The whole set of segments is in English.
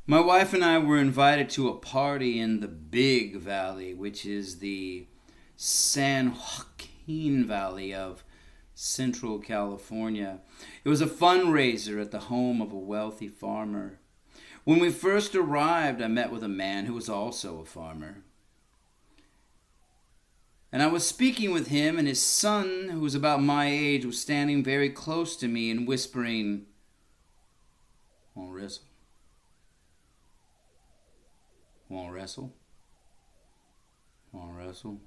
My wife and I were invited to a party in the Big Valley, which is the San Joaquin Valley of Central California. It was a fundraiser at the home of a wealthy farmer. When we first arrived, I met with a man who was also a farmer. And I was speaking with him, and his son, who was about my age, was standing very close to me and whispering, "Want to wrestle? Want to wrestle? Want to wrestle?"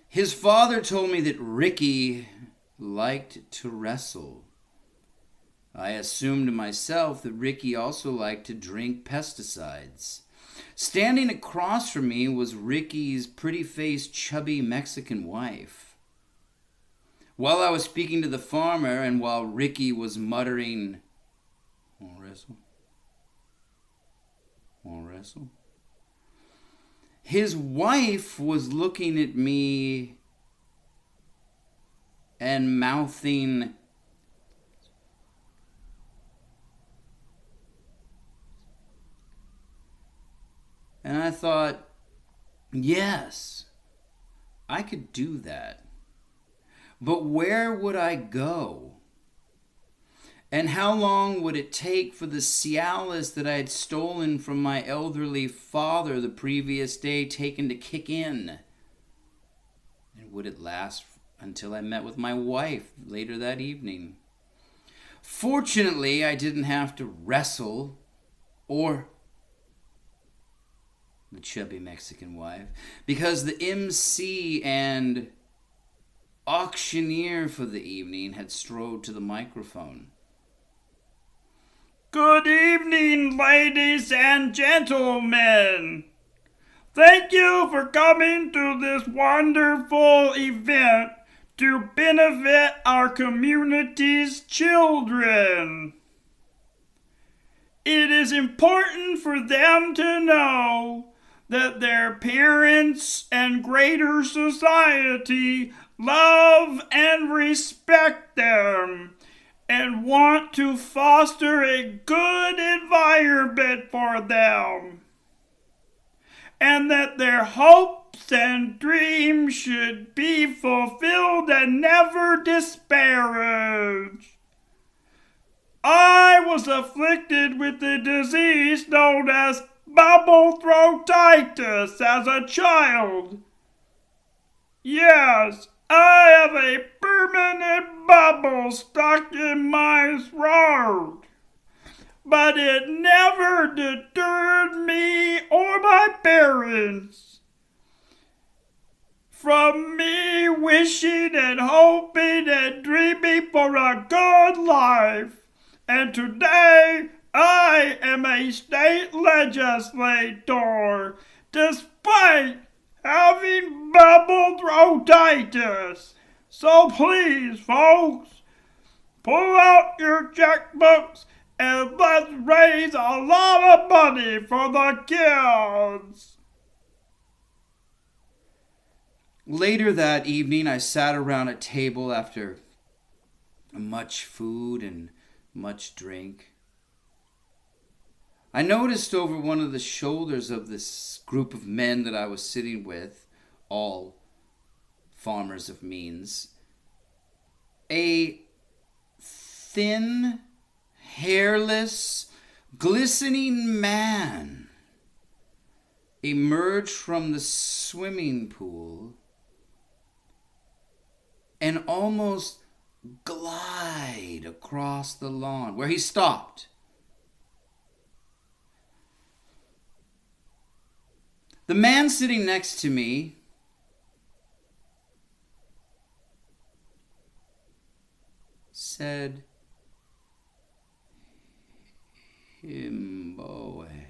His father told me that Ricky liked to wrestle. I assumed myself that Ricky also liked to drink pesticides. Standing across from me was Ricky's pretty-faced, chubby Mexican wife. While I was speaking to the farmer and while Ricky was muttering, "Want to wrestle? Want to wrestle?" his wife was looking at me and mouthing, and I thought, yes, I could do that. But where would I go? And how long would it take for the Cialis that I had stolen from my elderly father the previous day taken to kick in? And would it last until I met with my wife later that evening? Fortunately, I didn't have to wrestle or the chubby Mexican wife, because the MC and auctioneer for the evening had strode to the microphone. Good evening, ladies and gentlemen. Thank you for coming to this wonderful event to benefit our community's children. It is important for them to know that their parents and greater society love and respect them and want to foster a good environment for them, and that their hopes and dreams should be fulfilled and never disparaged. I was afflicted with a disease known as bubble throatitis as a child. Yes, I have a permanent bubble stuck in my throat. But it never deterred me or my parents from me wishing and hoping and dreaming for a good life. And today I am a state legislator despite having bubble throatitis. So please, folks, pull out your checkbooks and let's raise a lot of money for the kids. Later that evening, I sat around a table after much food and much drink. I noticed over one of the shoulders of this group of men that I was sitting with, all farmers of means, a thin, hairless, glistening man emerged from the swimming pool and almost glide across the lawn where he stopped. The man sitting next to me said, "Him boy,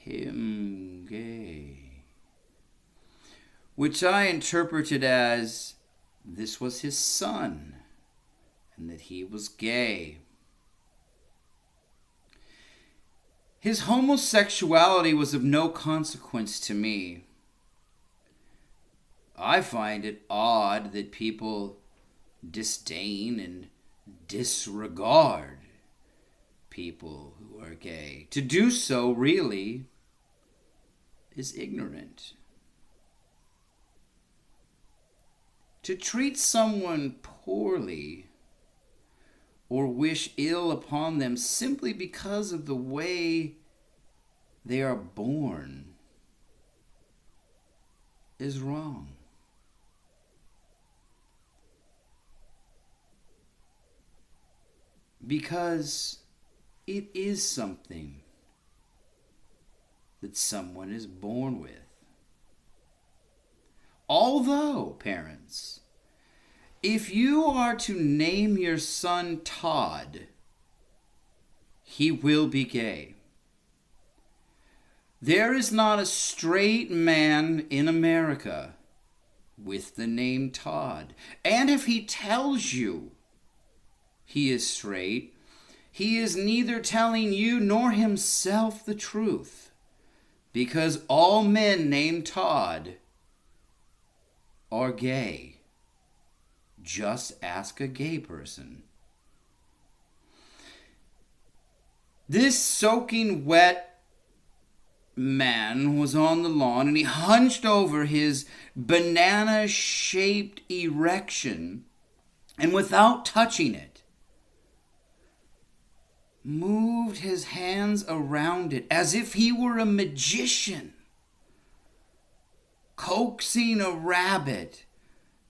him gay," which I interpreted as this was his son and that he was gay. His homosexuality was of no consequence to me. I find it odd that people disdain and disregard people who are gay. To do so really is ignorant. To treat someone poorly or wish ill upon them simply because of the way they are born is wrong. Because it is something that someone is born with. Although, parents, if you are to name your son Todd, he will be gay. There is not a straight man in America with the name Todd. And if he tells you he is straight, he is neither telling you nor himself the truth, because all men named Todd are gay. Just ask a gay person. This soaking wet man was on the lawn, and he hunched over his banana-shaped erection, and without touching it, moved his hands around it as if he were a magician, coaxing a rabbit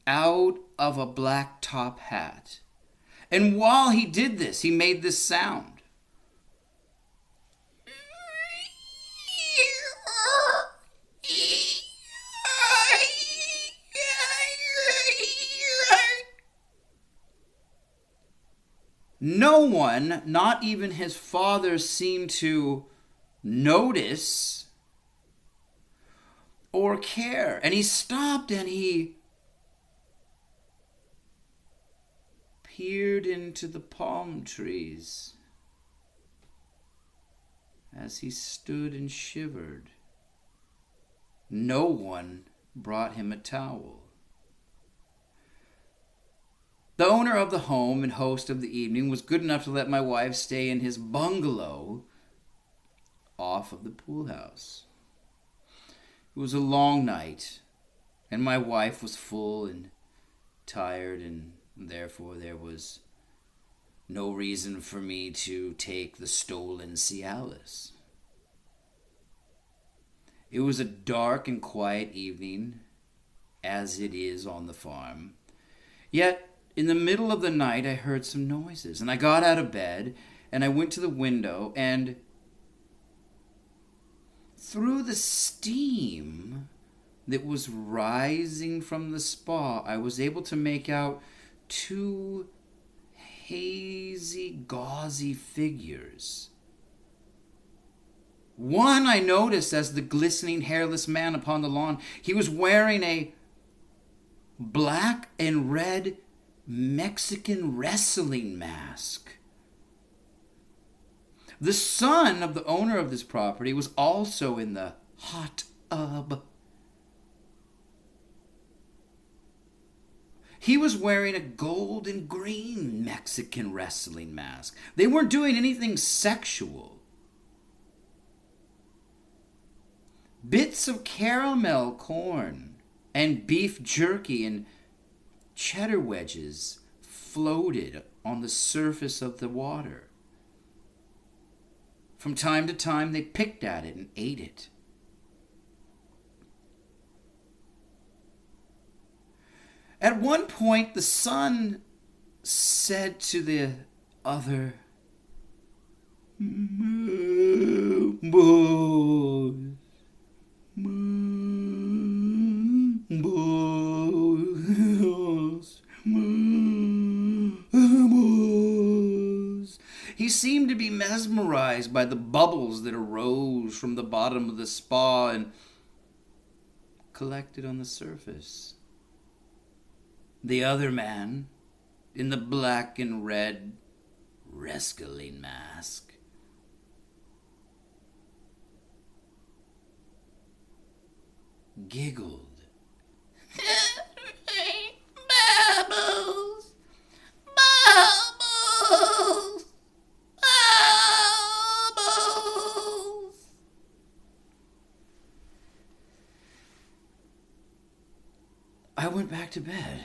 out of a black top hat. And while he did this, he made this sound. No one, not even his father, seemed to notice or care. And he stopped and he peered into the palm trees as he stood and shivered. No one brought him a towel. The owner of the home and host of the evening was good enough to let my wife stay in his bungalow off of the pool house. It was a long night, and my wife was full and tired, and therefore there was no reason for me to take the stolen Cialis. It was a dark and quiet evening, as it is on the farm. Yet, in the middle of the night, I heard some noises, and I got out of bed, and I went to the window, and through the steam that was rising from the spa, I was able to make out two hazy, gauzy figures. One I noticed as the glistening, hairless man upon the lawn. He was wearing a black and red Mexican wrestling mask. The son of the owner of this property was also in the hot tub. He was wearing a gold and green Mexican wrestling mask. They weren't doing anything sexual. Bits of caramel corn and beef jerky and cheddar wedges floated on the surface of the water. From time to time, they picked at it and ate it. At one point, the son said to the other, "Boys, boys." He seemed to be mesmerized by the bubbles that arose from the bottom of the spa and collected on the surface. The other man, in the black and red wrestling mask, giggled. Bubbles! Bubbles! I went back to bed.